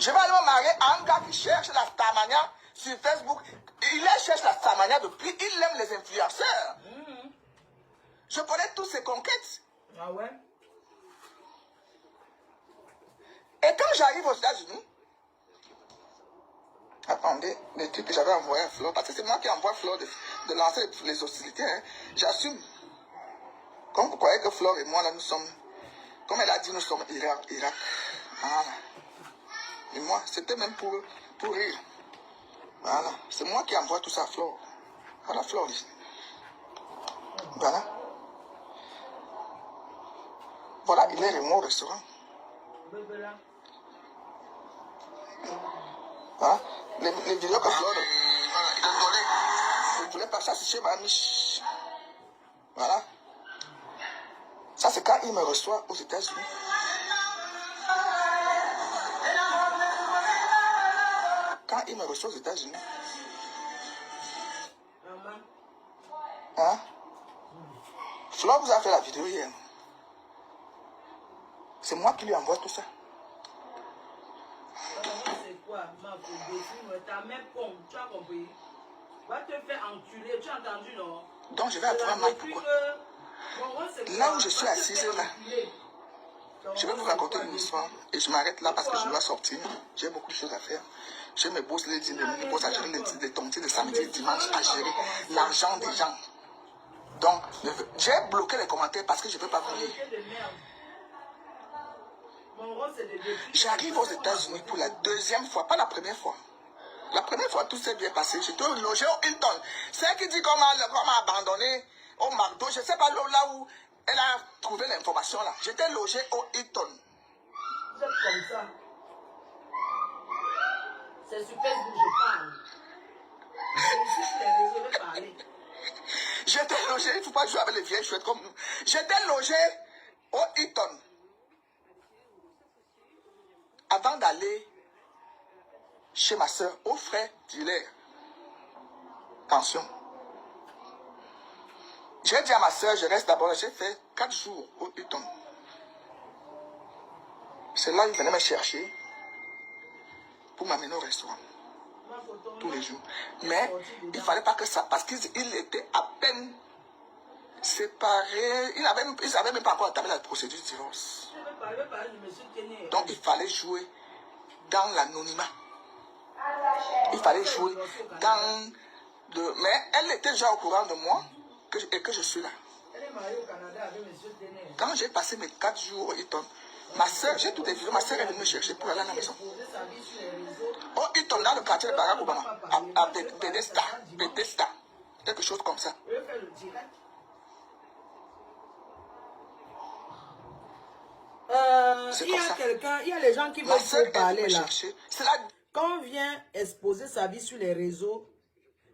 Je vais aller me marier à un gars qui cherche la Starmania sur Facebook. Il cherche la Starmania depuis, il aime les influenceurs. Je connais tous ses conquêtes. Ah ouais? Et quand j'arrive aux États-Unis, attendez, les trucs que j'avais envoyé à Flore, parce que c'est moi qui envoie Flore de lancer les hostilités, hein. J'assume. Comme vous croyez que Flore et moi, là, nous sommes, comme elle a dit, nous sommes Irak. Voilà. Et moi, c'était même pour rire. Voilà. C'est moi qui envoie tout ça à Flore. Voilà, Flore ici. Voilà. Voilà, il est remonté au restaurant. Voilà. Les vidéos que Flore, il voulait pas ça, c'est chez ma Mich. Voilà. Ça, c'est quand il me reçoit aux États-Unis. Quand il me reçoit aux États-Unis. Hein? Flore vous a fait la vidéo hier. C'est moi qui lui envoie tout ça. C'est quoi, ma ta mère pompe, tu as compris? Va te faire enculer, tu as entendu, non? Donc je vais apprendre mal pourquoi. Là où je suis assise là, je vais vous raconter une histoire et je m'arrête là parce que je dois sortir. J'ai beaucoup de choses à faire. J'ai mes bosses lundi, mes bosses à gérer, les tontines de samedi, dimanche à gérer l'argent des gens. Donc, j'ai bloqué les commentaires parce que je ne peux pas vous lire. J'arrive aux États-Unis pour la deuxième fois, pas la première fois. La première fois, tout s'est bien passé. J'étais logé au Hilton. C'est qui dit qu'on m'a abandonné au McDo. Je ne sais pas là où elle a trouvé l'information là. J'étais logé au Hilton. Vous êtes comme ça. C'est sur Facebook, je parle. C'est ici sur les réseaux, je vais parler. J'étais logé, il ne faut pas jouer avec les vieilles chouettes comme nous. J'étais logé au Hilton. Avant d'aller chez ma soeur, au frère dealer. Attention. J'ai dit à ma soeur, je reste d'abord. J'ai fait 4 jours au Hilton. C'est là qu'il venait me chercher pour m'amener au restaurant. Tous les jours. Mais il ne fallait pas que ça, parce qu'ils étaient à peine séparés. Ils n'avaient même pas encore entamé la procédure de divorce. Donc il fallait jouer dans l'anonymat. Il fallait jouer dans le... Mais elle était déjà au courant de moi et que je suis là. Quand j'ai passé mes 4 jours au Hilton, ma soeur, j'ai tout évidemment, ma soeur est venue me chercher pour aller à la maison. Au Hilton, dans le quartier de Barack Obama, à Bethesda, quelque chose comme ça. Il y a les gens qui veulent trop parler là. La... Quand on vient exposer sa vie sur les réseaux,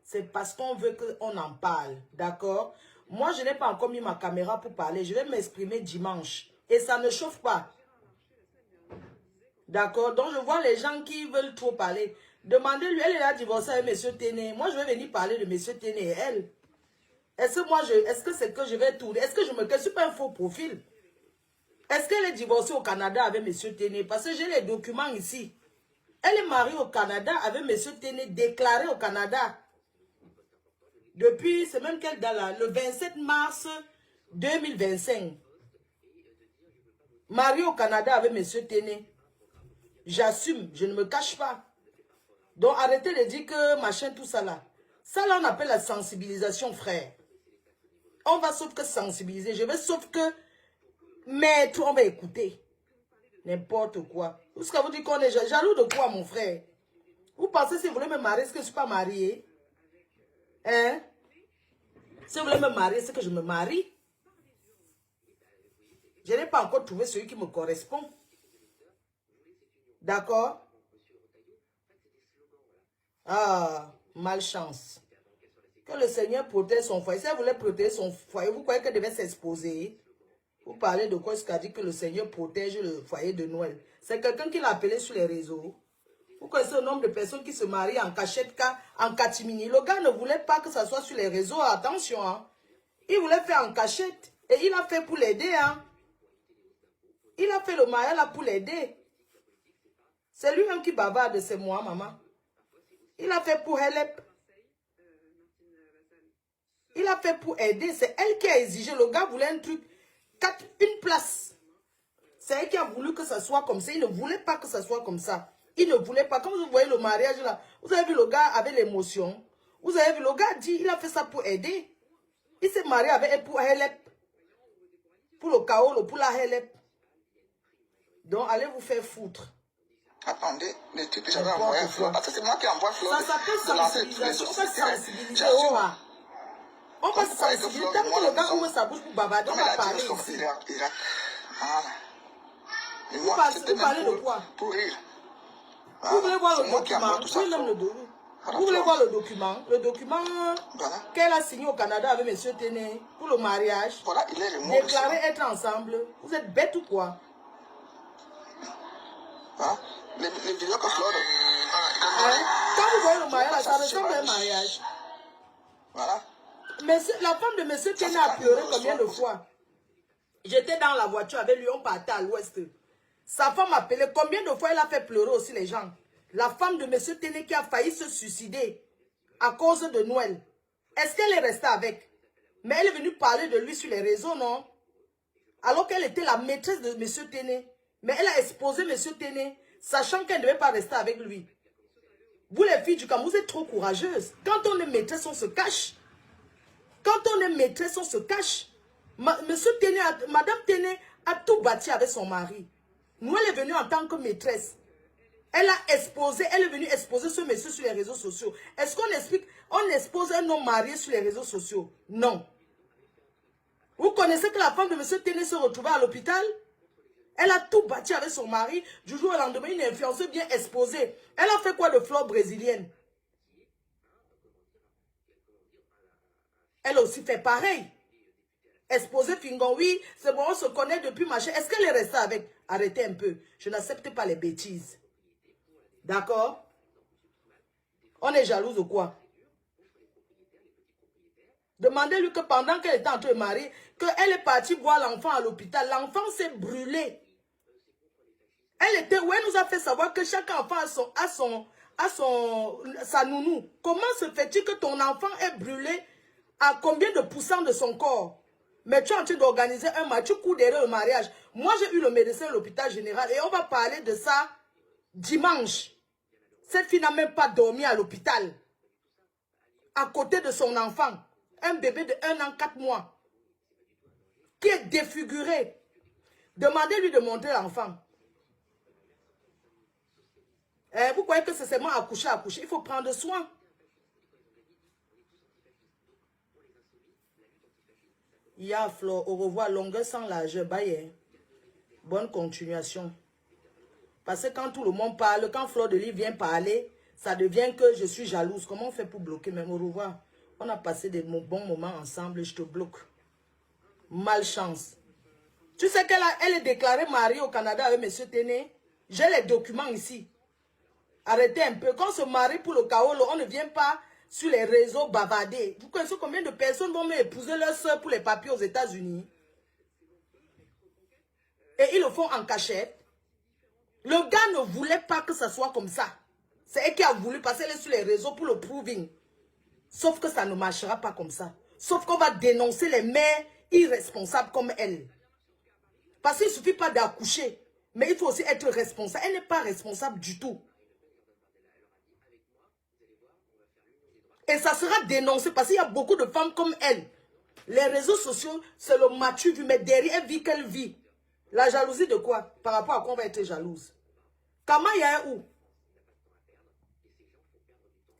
c'est parce qu'on veut qu'on en parle, d'accord? Moi, je n'ai pas encore mis ma caméra pour parler. Je vais m'exprimer dimanche. Et ça ne chauffe pas. D'accord? Donc, je vois les gens qui veulent trop parler. Demandez-lui, elle est là divorcée avec M. Téné. Moi, je vais venir parler de M. Téné et elle. Est-ce que c'est que je vais tourner? Est-ce que je me... Je ne suis pas un faux profil. Est-ce qu'elle est divorcée au Canada avec M. Téné? Parce que j'ai les documents ici. Elle est mariée au Canada avec M. Téné, déclaré au Canada. Depuis, c'est même quelle date là? Le 27 mars 2025. Mariée au Canada avec M. Téné. J'assume, je ne me cache pas. Donc arrêtez de dire que machin, tout ça là. Ça là, on appelle la sensibilisation, frère. On va sauf que sensibiliser. Je vais sauf que mettre, on va écouter. N'importe quoi. Est-ce que vous dites qu'on est jaloux de quoi, mon frère? Vous pensez si vous voulez me marier, est-ce que je ne suis pas mariée? Hein? Si vous voulez me marier, c'est que je me marie. Je n'ai pas encore trouvé celui qui me correspond. D'accord? Ah, malchance. Que le Seigneur protège son foyer. Si elle voulait protéger son foyer, vous croyez qu'elle devait s'exposer? Vous parlez de quoi? Ce qu'a dit que le Seigneur protège le foyer de Noël. C'est quelqu'un qui l'a appelé sur les réseaux. Vous connaissez le nombre de personnes qui se marient en cachette, en catimini. Le gars ne voulait pas que ça soit sur les réseaux. Attention, hein. Il voulait faire en cachette. Et il a fait pour l'aider, hein. Il a fait le mariage là pour l'aider. C'est lui-même qui bavarde, c'est moi, maman. Il a fait pour Helep. Il a fait pour aider. C'est elle qui a exigé. Le gars voulait un truc. Une place. C'est elle qui a voulu que ça soit comme ça. Il ne voulait pas que ça soit comme ça. Il ne voulait pas. Comme vous voyez le mariage là. Vous avez vu le gars avec l'émotion. Vous avez vu le gars dit. Il a fait ça pour aider. Il s'est marié avec elle pour Helep. Pour le chaos, pour la Helep. Donc allez vous faire foutre. Attendez, les trucs que j'avais envoyé à Flo. Parce que c'est moi qui envoie Flo. Ça s'appelle sensibilisation. On va sensibiliser. On va sensibiliser. Tant que le gars ouvre sa bouche pour bavarder, on va parler ici. Voilà. Vous parlez de quoi? Pour rire. Vous voulez voir le document? Vous voulez voir le document? Le document qu'elle a signé au Canada avec M. Téné pour le mariage. Voilà, il est remonté. Déclaré être ensemble. Vous êtes bête ou quoi? Voilà. Les vidéos que Flo... Quand vous voyez le mariage, ça ressemble à un mariage. Voilà. La femme de M. Téné a pleuré combien de fois? J'étais dans la voiture avec lui, on partait à l'ouest. Sa femme appelait. Combien de fois elle a fait pleurer aussi les gens? La femme de M. Téné qui a failli se suicider à cause de Noël. Est-ce qu'elle est restée avec? Mais elle est venue parler de lui sur les réseaux, non? Alors qu'elle était la maîtresse de M. Téné. Mais elle a exposé M. Téné, sachant qu'elle ne devait pas rester avec lui. Vous les filles du Cameroun, vous êtes trop courageuses. Quand on est maîtresse, on se cache. Quand on est maîtresse, on se cache. Monsieur Téné, Madame Téné a tout bâti avec son mari. Nous, elle est venue en tant que maîtresse. Elle a exposé, elle est venue exposer ce monsieur sur les réseaux sociaux. Est-ce qu'on explique, on expose un homme marié sur les réseaux sociaux? Non. Vous connaissez que la femme de monsieur Téné se retrouvait à l'hôpital? Elle a tout bâti avec son mari. Du jour au lendemain, une influenceuse bien exposée. Elle a fait quoi de fleurs brésiliennes? Elle a aussi fait pareil. Exposé Fingon, oui, c'est bon, on se connaît depuis machin. Est-ce qu'elle est restée avec? Arrêtez un peu. Je n'accepte pas les bêtises. D'accord? On est jalouse ou quoi? Demandez-lui que pendant qu'elle était en train de marier, qu'elle est partie voir l'enfant à l'hôpital. L'enfant s'est brûlé. Elle était où? Elle nous a fait savoir que chaque enfant a sa nounou. Comment se fait-il que ton enfant est brûlé à combien de pourcents de son corps? Mais tu es en train d'organiser un match, tu cours derrière le mariage. Moi, j'ai eu le médecin à l'hôpital général et on va parler de ça dimanche. Cette fille n'a même pas dormi à l'hôpital. À côté de son enfant. Un bébé de 1 an, 4 mois. Qui est défiguré. Demandez-lui de montrer l'enfant. Vous croyez que c'est seulement accoucher. Il faut prendre soin. Ya Flo, au revoir, longueur sans largeur, bye. Bonne continuation. Parce que quand tout le monde parle, quand Fleur de Lys vient parler, ça devient que je suis jalouse. Comment on fait pour bloquer? Même au revoir. On a passé des bons moments ensemble, je te bloque. Malchance. Tu sais qu'elle est déclarée mariée au Canada avec M. Téné? J'ai les documents ici. Arrêtez un peu. Quand on se marie pour le chaos, on ne vient pas sur les réseaux bavarder. Vous connaissez combien de personnes vont même épouser leur soeur pour les papiers aux États-Unis? Et ils le font en cachette. Le gars ne voulait pas que ça soit comme ça. C'est elle qui a voulu passer sur les réseaux pour le proving. Sauf que ça ne marchera pas comme ça. Sauf qu'on va dénoncer les mères irresponsables comme elle. Parce qu'il ne suffit pas d'accoucher. Mais il faut aussi être responsable. Elle n'est pas responsable du tout. Et ça sera dénoncé parce qu'il y a beaucoup de femmes comme elle. Les réseaux sociaux, c'est le matu vu. Mais derrière, elle vit qu'elle vit. La jalousie de quoi? Par rapport à quoi on va être jalouse? Kamaya est où?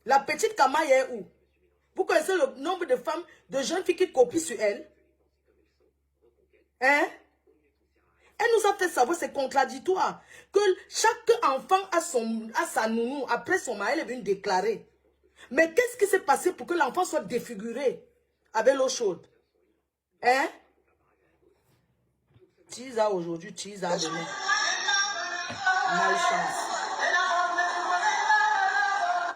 La petite Kamaya est où? Vous connaissez le nombre de femmes, de jeunes filles qui copient sur elle? Hein? Elle nous a fait savoir, c'est contradictoire, que chaque enfant a sa nounou. Après son mari, elle est venue déclarer. Mais qu'est-ce qui s'est passé pour que l'enfant soit défiguré avec l'eau chaude? Hein? Tisa aujourd'hui, Tisa demain. Malchance.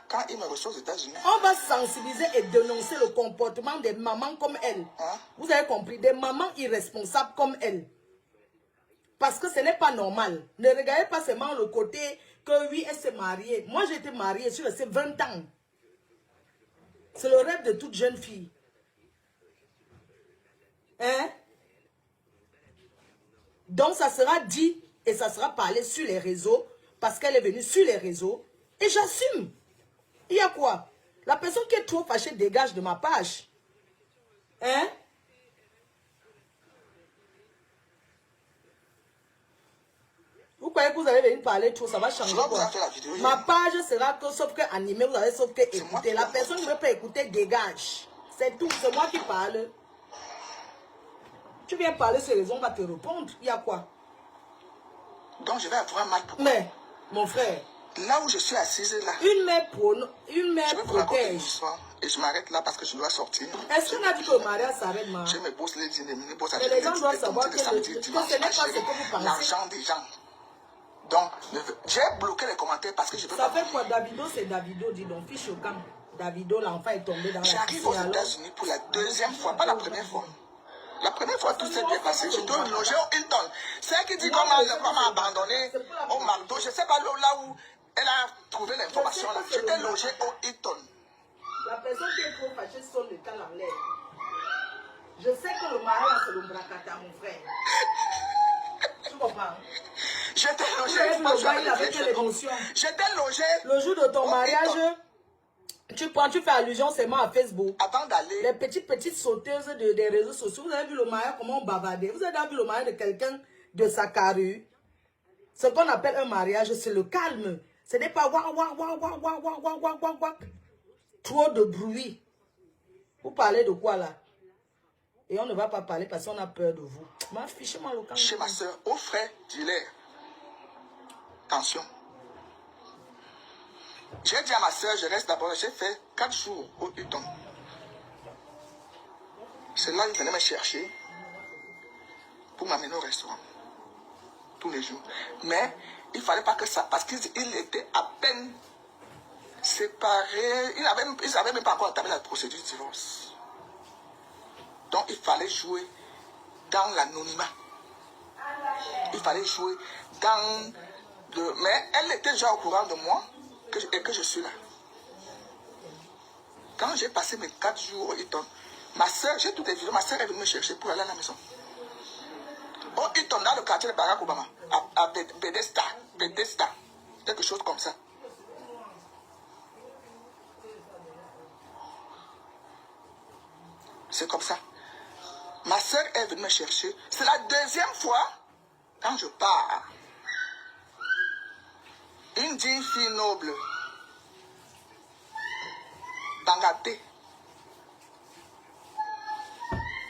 Quand il me reçoit aux États-Unis, on va sensibiliser et dénoncer le comportement des mamans comme elle. Hein? Vous avez compris? Des mamans irresponsables comme elle. Parce que ce n'est pas normal. Ne regardez pas seulement le côté que oui, elle s'est mariée. Moi, j'ai été mariée, je suis restée 20 ans. C'est le rêve de toute jeune fille. Hein? Donc, ça sera dit et ça sera parlé sur les réseaux parce qu'elle est venue sur les réseaux. Et j'assume. Il y a quoi? La personne qui est trop fâchée dégage de ma page. Hein? Vous croyez que vous allez venir parler trop, ça va changer quoi? Ma page sera que sauf que animé, vous allez sauf que écouter. La personne qui ne veut pas écouter dégage. C'est tout, c'est moi qui parle. Tu viens parler sur les réseaux, on va te répondre. Il y a quoi? Donc je vais avoir mal pour... Mais, mon frère... Là où je suis assise là... Une mère protège. Et je m'arrête là parce que je dois sortir. Est-ce qu'on a dit que le mariage s'arrête, ma? Je me bosse les dîners, mais les gens doivent savoir que ce n'est pas ce que vous pensez. L'argent des gens. Donc, j'ai bloqué les commentaires parce que je peux ça pas... fait quoi? Davido, c'est Davido, dis donc. Fiche au camp. Davido, l'enfant est tombé dans la piscine. J'arrive aux États-Unis pour la deuxième fois, pas la première fois. La première fois, tout s'est bien passé. Je dois loger au Hilton. C'est qui dit qu'on m'a abandonné au McDo. Je ne sais pas là où elle a trouvé l'information. J'étais logé au Hilton. La personne qui est trop fâchée sonne le cas en l'air. Je sais que le mariage, c'est le bracata, mon frère. Tu comprends? J'étais logé. J'étais logé. Le jour de ton mariage, tu fais allusion seulement à Facebook. Avant d'aller. Les petites sauteuses des réseaux sociaux. Vous avez vu le mariage, comment on bavardait? Vous avez vu le mariage de quelqu'un de sa carrure? Ce qu'on appelle un mariage, c'est le calme. Ce n'est pas wak, wak, wak, wak, wak, wak, wak, wak, wak, wak. Trop de bruit. Vous parlez de quoi là? Et on ne va pas parler parce qu'on a peur de vous. Fichez-moi le camp. Chez ma soeur, au frère, dis-leur. Attention. J'ai dit à ma soeur, je reste d'abord. J'ai fait 4 jours au Hilton. C'est là qu'il venait me chercher pour m'amener au restaurant. Tous les jours. Mais il ne fallait pas que ça, parce qu'ils étaient à peine séparés. Ils n'avaient même pas encore entamé la procédure de divorce. Donc il fallait jouer dans l'anonymat. Il fallait jouer dans le... Mais elle était déjà au courant de moi et que je suis là. Quand j'ai passé mes 4 jours au Hilton, ma soeur, j'ai toutes les vidéos, ma soeur est venue me chercher pour aller à la maison. Au Hilton, dans le quartier de Barack Obama, à Bethesda, quelque chose comme ça. C'est comme ça. Ma soeur est venue me chercher. C'est la deuxième fois quand je pars. Une digne fille noble, Bangaté,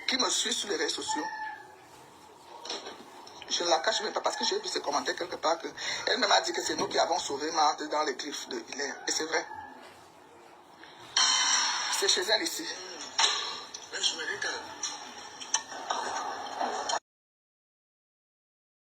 qui me suit sur les réseaux sociaux. Je ne la cache même pas parce que j'ai vu ses commentaires quelque part. Elle m'a dit que c'est nous qui avons sauvé Marthe dans les griffes de Hilaire. Et c'est vrai. C'est chez elle ici. Mais je me dis que